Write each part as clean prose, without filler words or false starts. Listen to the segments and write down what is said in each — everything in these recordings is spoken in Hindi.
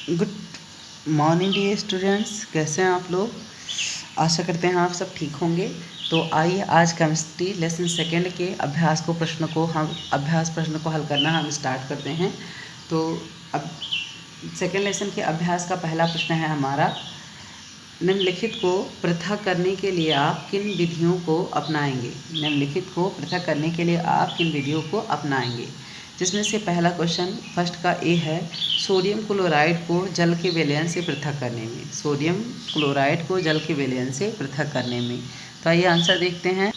गुड मॉर्निंग डियर स्टूडेंट्स, कैसे हैं आप लोग। आशा करते हैं आप सब ठीक होंगे। तो आइए आज केमिस्ट्री लेसन सेकेंड के अभ्यास प्रश्न को हल करना हम स्टार्ट करते हैं। तो अब सेकेंड लेसन के अभ्यास का पहला प्रश्न है हमारा, निम्नलिखित को पृथक करने के लिए आप किन विधियों को अपनाएंगे। निम्नलिखित को पृथक करने के लिए आप किन विधियों को अपनाएंगे, जिसमें से पहला क्वेश्चन फर्स्ट का ए है, सोडियम क्लोराइड को जल के विलयन से पृथक करने में। सोडियम क्लोराइड को जल के विलयन से पृथक करने में। तो आइए आंसर देखते हैं,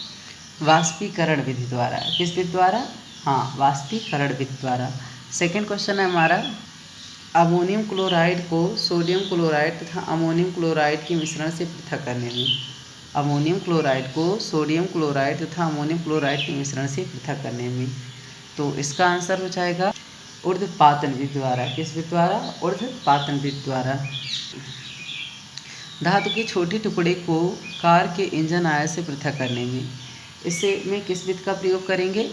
वाष्पीकरण विधि द्वारा। किस विधि द्वारा? हाँ, वाष्पीकरण विधि द्वारा। सेकेंड क्वेश्चन है हमारा, अमोनियम क्लोराइड को सोडियम क्लोराइड तथा अमोनियम क्लोराइड के मिश्रण से पृथक करने में। अमोनियम क्लोराइड को सोडियम क्लोराइड तथा अमोनियम क्लोराइड के मिश्रण से पृथक करने में। तो इसका आंसर हो जाएगा ऊर्ध्वपातन विधि द्वारा। किस विधि द्वारा? ऊर्ध्वपातन विधि द्वारा। धातु के छोटे टुकड़े को कार के इंजन आयर से पृथक करने में, इससे में किस विधि का प्रयोग करेंगे?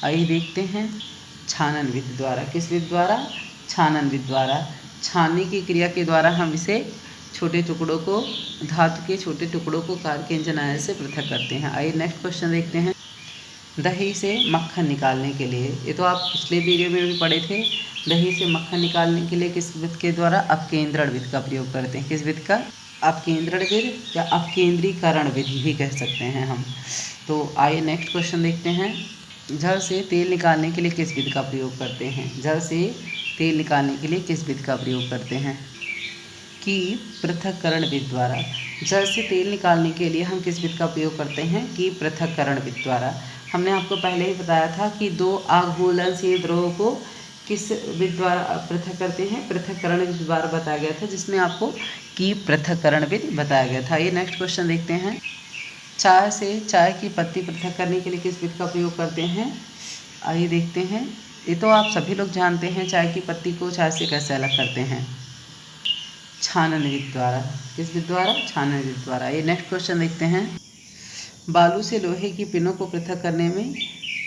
आइए देखते हैं, छानन विधि द्वारा। किस विधि द्वारा? छानन विधि द्वारा। छानने की क्रिया के द्वारा हम इसे छोटे टुकड़ों को, धातु के छोटे टुकड़ों को कार के इंजन आयर से पृथक करते हैं। आइए नेक्स्ट क्वेश्चन देखते हैं, दही से मक्खन निकालने के लिए। ये तो आप पिछले वीडियो में भी पढ़े थे। दही से मक्खन निकालने के लिए किस विधि के द्वारा? अपकेंद्रण विधि का प्रयोग करते हैं। किस विधि का? अपकेंद्रण विधि या अपकेंद्रीकरण विधि भी कह सकते हैं हम। तो आइए नेक्स्ट क्वेश्चन देखते हैं, जल से तेल निकालने के लिए किस विधि का प्रयोग करते हैं। जल से तेल निकालने के लिए किस विधि का प्रयोग करते हैं? कि पृथक्करण विधि द्वारा। जल से तेल निकालने के लिए हम किस विधि का प्रयोग करते हैं? कि पृथक्करण विधि द्वारा। हमने आपको पहले ही बताया था कि दो अघुलनशील द्रव को किस विधि द्वारा पृथक करते हैं? पृथक्करण विधि द्वारा बताया गया था, जिसमें आपको कि पृथक्करण विधि बताया गया था। ये नेक्स्ट क्वेश्चन देखते हैं, चाय से चाय की पत्ती पृथक करने के लिए किस विधि का प्रयोग करते हैं? आइए देखते हैं, ये तो आप सभी लोग जानते हैं, चाय की पत्ती को चाय से कैसे अलग करते हैं? छानन विधि द्वारा। किस विधि द्वारा? छानन विधि द्वारा। ये नेक्स्ट क्वेश्चन देखते हैं, बालू से लोहे की पिनों को पृथक करने में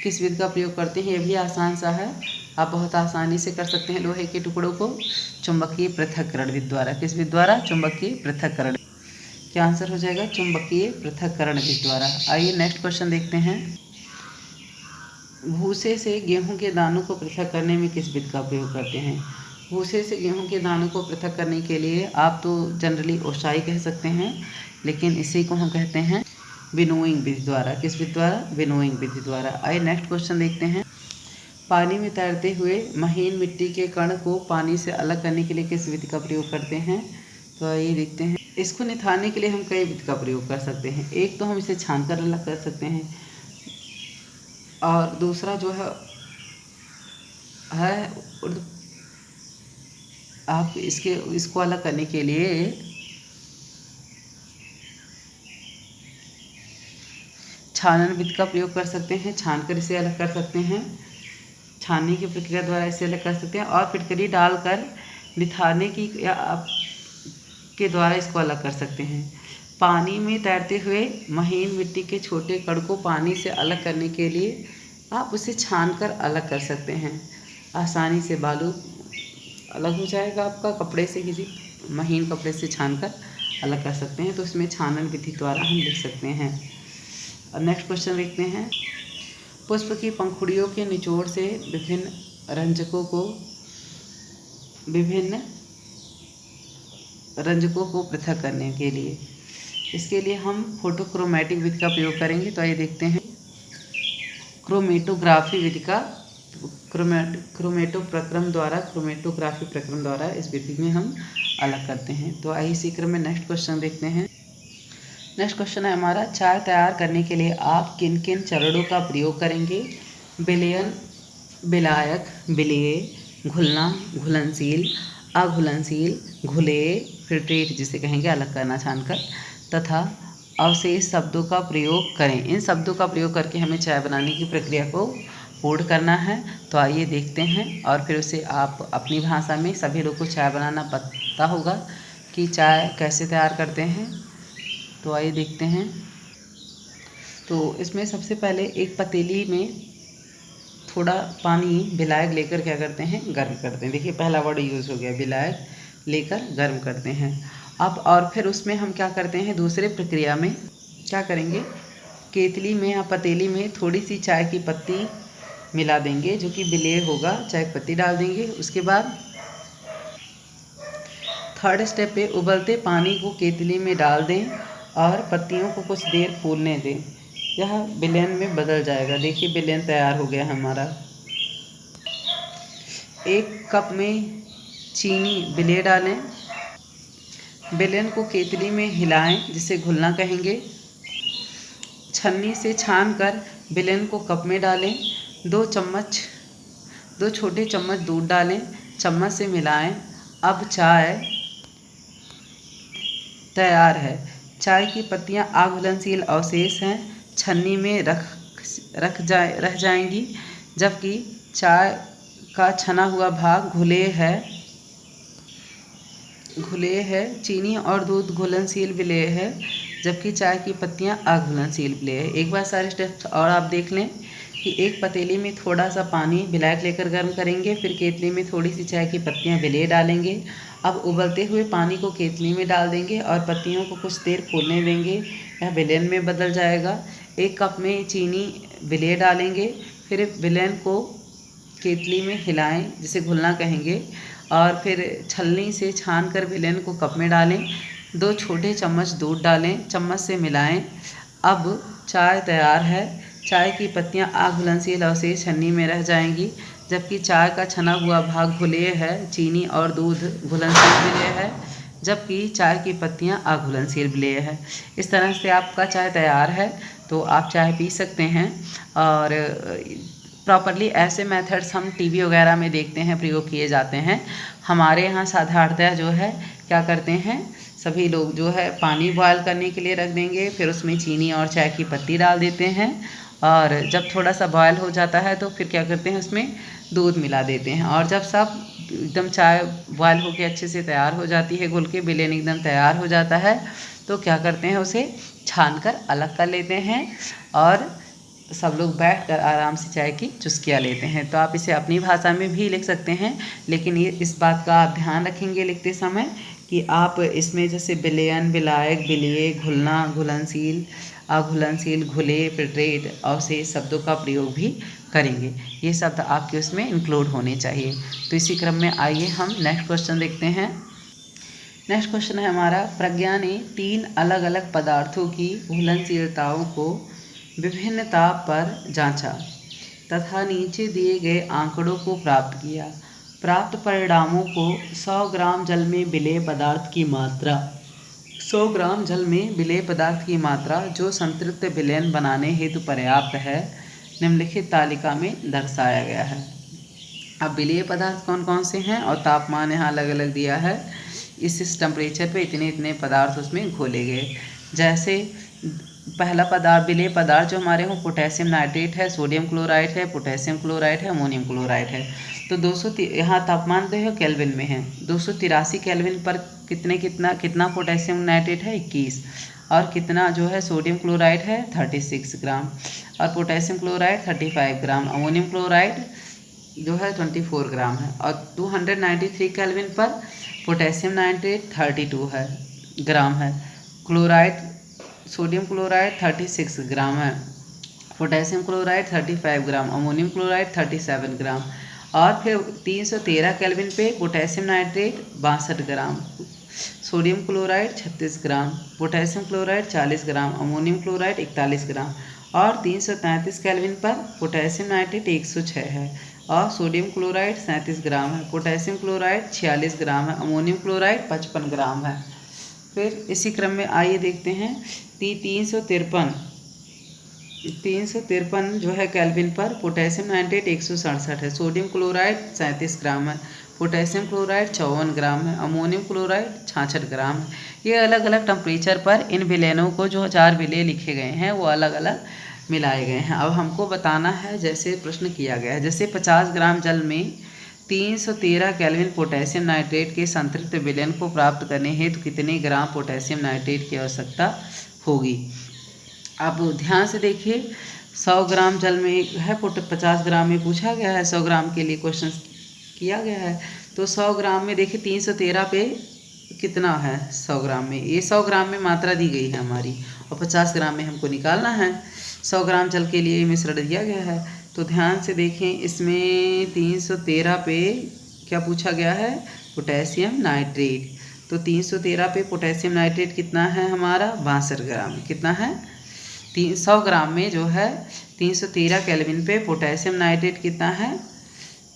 किस विधि का प्रयोग करते हैं? ये भी आसान सा है, आप बहुत आसानी से कर सकते हैं लोहे के टुकड़ों को, चुंबकीय पृथक्करण विधि द्वारा। किस विधि द्वारा? चुंबकीय पृथक्करण। क्या आंसर हो जाएगा? चुंबकीय पृथक्करण विधि द्वारा। आइए नेक्स्ट क्वेश्चन देखते हैं, भूसे से गेहूं के दानों को पृथक करने में किस विधि का प्रयोग करते हैं? भूसे से गेहूं के दानों को पृथक करने के लिए आप तो जनरली ओसाई कह सकते हैं, लेकिन इसी को हम कहते हैं विनोइंग विधि द्वारा। किस विधि द्वारा? विनोइंग विधि द्वारा। आइए नेक्स्ट क्वेश्चन देखते हैं, पानी में तैरते हुए महीन मिट्टी के कण को पानी से अलग करने के लिए किस विधि का प्रयोग करते हैं? तो आइए देखते हैं, इसको निथारने के लिए हम कई विधि का प्रयोग कर सकते हैं। एक तो हम इसे छान कर अलग कर सकते हैं, और दूसरा जो है आप इसको अलग करने के लिए छानन विधि का प्रयोग कर सकते हैं, छानकर इसे अलग कर सकते हैं, छानने की प्रक्रिया द्वारा इसे अलग कर सकते हैं, और फिटकरी डालकर निथारने की या आप के द्वारा इसको अलग कर सकते हैं। पानी में तैरते हुए महीन मिट्टी के छोटे कण को पानी से अलग करने के लिए आप उसे छानकर अलग कर सकते हैं। आसानी से बालू अलग हो जाएगा आपका, कपड़े से, किसी महीन कपड़े से छानकर अलग कर सकते हैं। तो इसमें छानन विधि द्वारा हम लिख सकते हैं। और नेक्स्ट क्वेश्चन देखते हैं, पुष्प की पंखुड़ियों के निचोड़ से विभिन्न रंजकों को पृथक करने के लिए, इसके लिए हम फोटोक्रोमैटिक विधि का प्रयोग करेंगे। तो आइए देखते हैं, क्रोमेटोग्राफी विधि का क्रोमेटोग्राफी प्रक्रम द्वारा इस विधि में हम अलग करते हैं। तो आइए इसी क्रम में नेक्स्ट क्वेश्चन देखते हैं। नेक्स्ट क्वेश्चन है हमारा, चाय तैयार करने के लिए आप किन किन चरणों का प्रयोग करेंगे? विलयन, विलायक, विलेय, घुलना, घुलनशील, अघुलनशील, घुलेय, फिल्ट्रेट जिसे कहेंगे अलग करना छानकर, तथा अवशेष शब्दों का प्रयोग करें। इन शब्दों का प्रयोग करके हमें चाय बनाने की प्रक्रिया को पूर्ण करना है। तो आइए देखते हैं, और फिर उसे आप अपनी भाषा में, सभी लोग को चाय बनाना पता होगा कि चाय कैसे तैयार करते हैं। तो आइए देखते हैं, तो इसमें सबसे पहले एक पतीली में थोड़ा पानी विलायक लेकर क्या करते हैं, गर्म करते हैं। देखिए पहला वर्ड यूज़ हो गया, विलायक लेकर गर्म करते हैं। अब और फिर उसमें हम क्या करते हैं, दूसरे प्रक्रिया में क्या करेंगे, केतली में या पतीली में थोड़ी सी चाय की पत्ती मिला देंगे, जो कि विलेय होगा, चाय की पत्ती डाल देंगे। उसके बाद थर्ड स्टेप पे उबलते पानी को केतली में डाल दें और पत्तियों को कुछ देर फूलने दें। यह विलयन में बदल जाएगा। देखिए विलयन तैयार हो गया हमारा। 1 कप में चीनी विलेय डालें। विलयन को केतली में हिलाएं, जिसे घुलना कहेंगे। छन्नी से छानकर विलयन को कप में डालें। 2 छोटे चम्मच दूध डालें, चम्मच से मिलाएं। अब चाय तैयार है। चाय की पत्तियां अघुलनशील अवशेष हैं, छन्नी में रह जाएंगी, जबकि चाय का छना हुआ भाग घुले है। चीनी और दूध घुलनशील विलेय है, जबकि चाय की पत्तियां अघुलनशील विलेय है। एक बार सारे स्टेप्स और आप देख लें कि एक पतीली में थोड़ा सा पानी विलायक लेकर गर्म करेंगे, फिर केतली में थोड़ी सी चाय की पत्तियां विलेय डालेंगे। अब उबलते हुए पानी को केतली में डाल देंगे और पत्तियों को कुछ देर फूलने देंगे, यह विलयन में बदल जाएगा। 1 कप में चीनी विलेय डालेंगे, फिर विलयन को केतली में हिलाएं, जिसे घुलना कहेंगे, और फिर छलनी से छानकर विलयन को कप में डालें। 2 छोटे चम्मच दूध डालें, चम्मच से मिलाएं। अब चाय तैयार है। चाय की पत्तियां अघुलनशील अवशेष छन्नी में रह जाएंगी, जबकि चाय का छना हुआ भाग घुलेय है। चीनी और दूध घुलनशील विलेय है, जबकि चाय की पत्तियां अघुलनशील विलेय है। इस तरह से आपका चाय तैयार है, तो आप चाय पी सकते हैं। और प्रॉपरली ऐसे मेथड्स हम टीवी वगैरह में देखते हैं, प्रयोग किए जाते हैं। हमारे यहाँ साधारणतः जो है क्या करते हैं, सभी लोग जो है पानी बॉयल करने के लिए रख देंगे, फिर उसमें चीनी और चाय की पत्ती डाल देते हैं, और जब थोड़ा सा बॉयल हो जाता है तो फिर क्या करते हैं, उसमें दूध मिला देते हैं। और जब सब एकदम चाय बॉयल होकर अच्छे से तैयार हो जाती है, घुल के विलयन एकदम तैयार हो जाता है, तो क्या करते हैं, उसे छान कर अलग कर लेते हैं और सब लोग बैठकर आराम से चाय की चुस्कियाँ लेते हैं। तो आप इसे अपनी भाषा में भी लिख सकते हैं, लेकिन ये इस बात का आप ध्यान रखेंगे लिखते समय कि आप इसमें जैसे विलयन, विलायक, विलेय, घुलना, घुलनशील, अघुलनशील, घुले, फिल्ट्रेट अवशेष शब्दों का प्रयोग भी करेंगे। ये शब्द आपके उसमें इंक्लूड होने चाहिए। तो इसी क्रम में आइए हम नेक्स्ट क्वेश्चन देखते हैं। नेक्स्ट क्वेश्चन है हमारा, प्रज्ञा ने 3 अलग अलग पदार्थों की घुलनशीलताओं को विभिन्न ताप पर जांचा तथा नीचे दिए गए आंकड़ों को प्राप्त किया। प्राप्त परिणामों को 100 ग्राम जल में विलेय पदार्थ की मात्रा 100 ग्राम जल में विलेय पदार्थ की मात्रा जो संतृप्त विलयन बनाने हेतु पर्याप्त है, निम्नलिखित तालिका में दर्शाया गया है। अब विलेय पदार्थ कौन कौन से हैं और तापमान यहाँ अलग अलग दिया है। इस टेम्परेचर पे इतने इतने पदार्थ उसमें घोले गए। जैसे पहला पदार्थ विलेय पदार्थ जो हमारे हो पोटेशियम नाइट्रेट है, सोडियम क्लोराइड है, पोटेशियम क्लोराइड है, अमोनियम क्लोराइड है। तो 200 यहाँ तापमान तो है केल्विन में है। 283 केल्विन पर कितना पोटेशियम नाइट्रेट है 21, और कितना जो है सोडियम क्लोराइड है 36 ग्राम, और पोटेशियम क्लोराइड 35 ग्राम, अमोनियम क्लोराइड जो है 24 ग्राम है। और 293 केल्विन पर पोटेशियम नाइट्रेट 32 ग्राम है, क्लोराइड सोडियम क्लोराइड 36 ग्राम है, पोटेशियम क्लोराइड 35 ग्राम, अमोनियम क्लोराइड 37 ग्राम, और फिर 313 केल्विन पे पोटेशियम नाइट्रेट 62 ग्राम, सोडियम क्लोराइड 36 ग्राम, पोटेशियम क्लोराइड 40 ग्राम, अमोनियम क्लोराइड 41 ग्राम, और 333 केल्विन पर पोटेशियम नाइट्रेट 106 है, और सोडियम क्लोराइड 37 ग्राम है, पोटेशियम क्लोराइड 46 ग्राम है, अमोनियम क्लोराइड 55 ग्राम है। फिर इसी क्रम में आइए देखते हैं 353 जो है केल्विन पर पोटेशियम नाइट्रेट 167 है, सोडियम क्लोराइड 37 ग्राम है, पोटेशियम क्लोराइड 54 ग्राम है, अमोनियम क्लोराइड 66 ग्राम है। ये अलग अलग टेम्परेचर पर इन विलयनों को जो 4 विलेय लिखे गए हैं वो अलग अलग मिलाए गए हैं। अब हमको बताना है, जैसे प्रश्न किया गया है, जैसे 50 ग्राम जल में 313 केल्विन पोटेशियम नाइट्रेट के संतृप्त विलयन को प्राप्त करने हेतु कितने ग्राम पोटेशियम नाइट्रेट की आवश्यकता होगी। आप ध्यान से देखिए, 100 ग्राम जल में है 50 ग्राम में पूछा गया है, 100 ग्राम के लिए क्वेश्चन किया गया है। तो 100 ग्राम में देखिए 313 पे कितना है 100 ग्राम में, ये 100 ग्राम में मात्रा दी गई है हमारी, और 50 ग्राम में हमको निकालना है। 100 ग्राम जल के लिए मिश्रण दिया गया है। तो ध्यान से देखें, इसमें 313 पे क्या पूछा गया है, पोटेशियम नाइट्रेट। तो 313 पे पोटेशियम नाइट्रेट कितना है हमारा, 62 ग्राम। कितना है, 100 ग्राम में जो है 313 केल्विन पे पोटेशियम नाइट्रेट कितना है,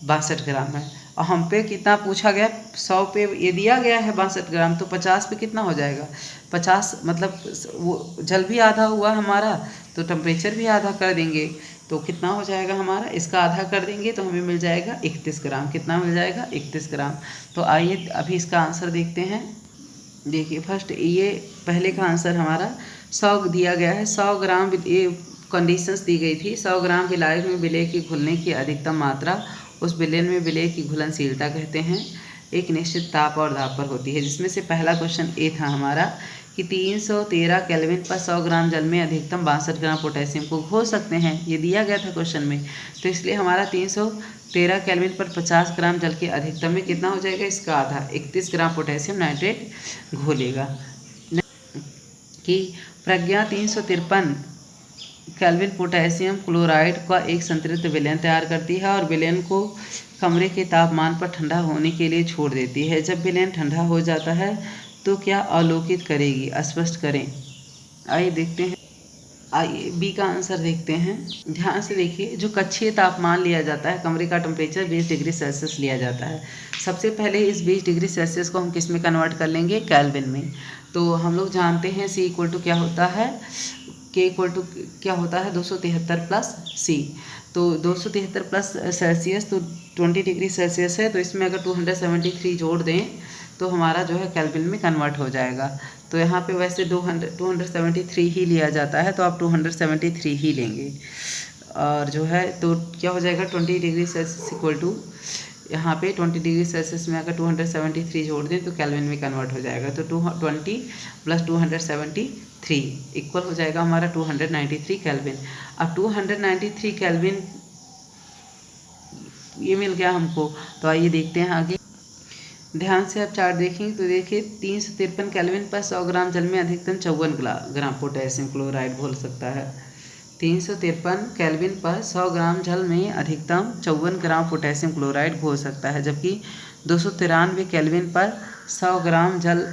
62 ग्राम है। और हम पे कितना पूछा गया, 100 पे ये दिया गया है 62 ग्राम, तो 50 पे कितना हो जाएगा, 50 मतलब वो जल भी आधा हुआ हमारा, तो टेम्परेचर भी आधा कर देंगे, तो कितना हो जाएगा हमारा, इसका आधा कर देंगे तो हमें मिल जाएगा 31 ग्राम। कितना मिल जाएगा, 31 ग्राम। तो आइए अभी इसका आंसर देखते हैं। देखिए फर्स्ट ये पहले का आंसर हमारा 100 दिया गया है। 100 ग्राम ये कंडीशंस दी गई थी। 100 ग्राम विलायक में विलेय की घुलने की अधिकतम मात्रा उस विलयन में विलेय की घुलनशीलता कहते हैं, एक निश्चित ताप और दाब पर होती है। जिसमें से पहला क्वेश्चन ए था हमारा कि 313 केल्विन पर 100 ग्राम जल में अधिकतम 62 ग्राम पोटेशियम को घोल सकते हैं, ये दिया गया था क्वेश्चन में। तो इसलिए हमारा 313 केल्विन पर 50 ग्राम जल के अधिकतम में कितना हो जाएगा, इसका आधा 31 ग्राम पोटेशियम नाइट्रेट घोलेगा। कि प्रज्ञा 353 केल्विन पोटेशियम क्लोराइड का एक संतृप्त विलयन तैयार करती है और विलयन को कमरे के तापमान पर ठंडा होने के लिए छोड़ देती है। जब विलयन ठंडा हो जाता है तो क्या अवलोकित करेगी, स्पष्ट करें। आइए देखते हैं, आइए बी का आंसर देखते हैं। ध्यान से देखिए, जो कक्षीय तापमान लिया जाता है, कमरे का टेम्परेचर 20 डिग्री सेल्सियस लिया जाता है। सबसे पहले इस 20 डिग्री सेल्सियस को हम किस में कन्वर्ट कर लेंगे, केल्विन में। तो हम लोग जानते हैं C इक्वल टू क्या होता है, K इक्वल टू क्या होता है, 273 प्लस C। तो 273 प्लस सेल्सियस तो 20 डिग्री सेल्सियस है, तो इसमें अगर 273 जोड़ दें तो हमारा जो है केल्विन में कन्वर्ट हो जाएगा। तो यहाँ पे वैसे 273 ही लिया जाता है, तो आप 273 ही लेंगे। और जो है तो क्या हो जाएगा, 20 डिग्री सेल्सियस इक्वल टू यहाँ पे 20 डिग्री सेल्सियस में अगर 273 जोड़ दें तो केल्विन में कन्वर्ट हो जाएगा। तो 220 प्लस 273 इक्वल हो जाएगा हमारा 293 केल्विन। अब 293 केल्विन ये मिल गया हमको। तो आइए देखते हैं आगे। ध्यान से आप चार्ट देखेंगे तो देखिए 353 केल्विन पर 100 ग्राम जल में अधिकतम 54 ग्राम पोटेशियम क्लोराइड घोल सकता है। 353 केल्विन पर 100 ग्राम जल में अधिकतम 54 ग्राम पोटेशियम क्लोराइड घोल सकता है, जबकि 293 केल्विन पर 100 ग्राम जल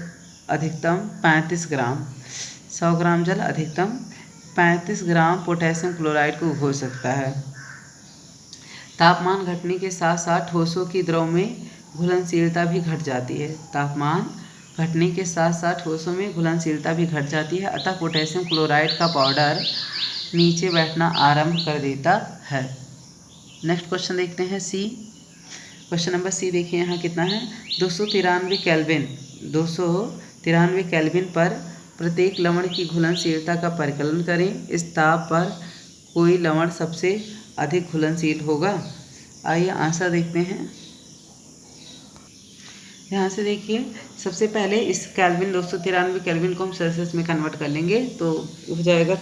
अधिकतम 35 ग्राम 100 ग्राम जल अधिकतम 35 ग्राम पोटेशियम क्लोराइड को घोल सकता है। तापमान घटने के साथ साथ ठोसों की द्रव में घुलनशीलता भी घट जाती है। तापमान घटने के साथ साथ ठोसों में घुलनशीलता भी घट जाती है, अतः पोटेशियम क्लोराइड का पाउडर नीचे बैठना आरंभ कर देता है। नेक्स्ट क्वेश्चन देखते हैं सी। क्वेश्चन नंबर सी देखिए यहाँ कितना है, 293 केल्विन पर प्रत्येक लवण की घुलनशीलता का परिकलन करें। इस ताप पर कोई लवण सबसे अधिक घुलनशील होगा। आइए आंसर देखते हैं। यहाँ से देखिए, सबसे पहले इस केल्विन 293 केल्विन को हम सेल्सियस में कन्वर्ट कर लेंगे, तो हो जाएगा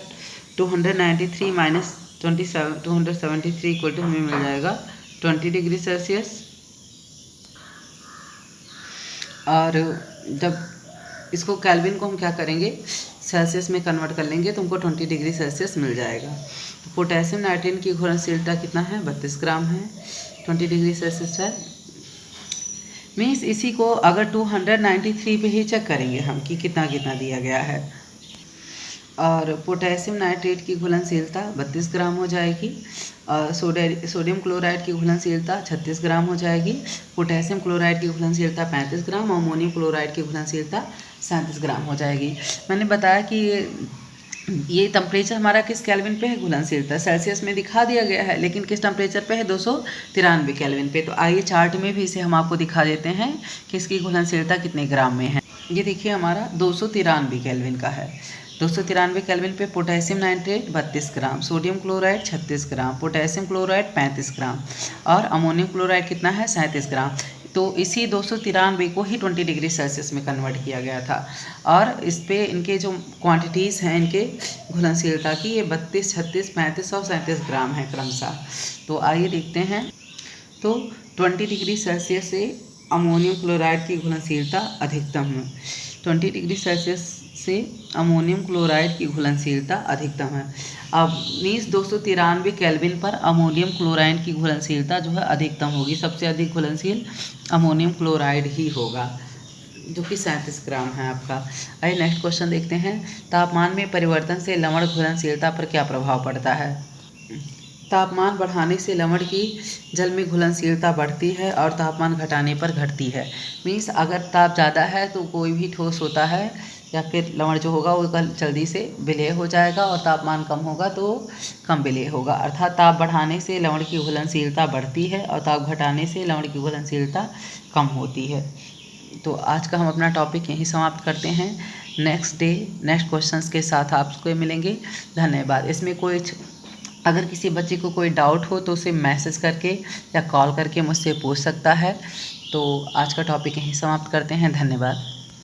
293 माइनस 273 इक्वल टू हमें मिल जाएगा 20 डिग्री सेल्सियस। और जब इसको केल्विन को हम क्या करेंगे, सेल्सियस में कन्वर्ट कर लेंगे तो हमको 20 डिग्री सेल्सियस मिल जाएगा। तो पोटेशियम नाइट्रेट की घुलनशीलता कितना है, 32 ग्राम है, 20 डिग्री सेल्सियस है। मीन्स इसी को अगर 293 पे ही चेक करेंगे हम कि कितना कितना दिया गया है। और पोटेशियम नाइट्रेट की घुलनशीलता 32 ग्राम हो जाएगी, और सोडियम क्लोराइड की घुलनशीलता 36 ग्राम हो जाएगी, पोटेशियम क्लोराइड की घुलनशीलता 35 ग्राम, अमोनियम क्लोराइड की घुलनशीलता 37 ग्राम हो जाएगी। मैंने बताया कि ये टेम्परेचर हमारा किस केल्विन पे है, घुलनशीलता सेल्सियस में दिखा दिया गया है, लेकिन किस टेम्परेचर पे है, 293 केल्विन पे। तो आइए चार्ट में भी इसे हम आपको दिखा देते हैं कि इसकी घुलनशीलता कितने ग्राम में है। ये देखिए हमारा 293 केल्विन का है। 293 केल्विन पे पोटेशियम नाइट्रेट 32 ग्राम, सोडियम क्लोराइड 36 ग्राम, पोटेशियम क्लोराइड 35 ग्राम और अमोनियम क्लोराइड कितना है, 37 ग्राम। तो इसी 293 को ही 20 डिग्री सेल्सियस में कन्वर्ट किया गया था। और इस पे इनके जो क्वांटिटीज़ हैं इनके घुलनशीलता की, ये 32, 36, 35 और 37 ग्राम है क्रमशः। तो आइए देखते हैं। तो 20 डिग्री सेल्सियस से अमोनियम क्लोराइड की घुलनशीलता अधिकतम है। 20 डिग्री सेल्सियस से अमोनियम क्लोराइड की घुलनशीलता अधिकतम है। अब मीन्स 293 केल्विन पर अमोनियम क्लोराइड की घुलनशीलता जो है अधिकतम होगी। सबसे अधिक घुलनशील अमोनियम क्लोराइड ही होगा, जो कि 37 ग्राम है आपका। आइए नेक्स्ट क्वेश्चन देखते हैं। तापमान में परिवर्तन से लवण घुलनशीलता पर क्या प्रभाव पड़ता है? तापमान बढ़ाने से लवण की जल में घुलनशीलता बढ़ती है और तापमान घटाने पर घटती है। मीन्स अगर ताप ज़्यादा है तो कोई भी ठोस होता है या फिर लवण जो होगा वो जल्दी से विलय हो जाएगा, और तापमान कम होगा तो कम विलय होगा। अर्थात ताप बढ़ाने से लवण की घुलनशीलता बढ़ती है और ताप घटाने से लवण की घुलनशीलता कम होती है। तो आज का हम अपना टॉपिक यहीं समाप्त करते हैं। नेक्स्ट डे नेक्स्ट क्वेश्चंस के साथ आपको मिलेंगे। धन्यवाद। इसमें कोई अगर किसी बच्चे को कोई डाउट हो तो उसे मैसेज करके या कॉल करके मुझसे पूछ सकता है। तो आज का टॉपिक यहीं समाप्त करते हैं। धन्यवाद।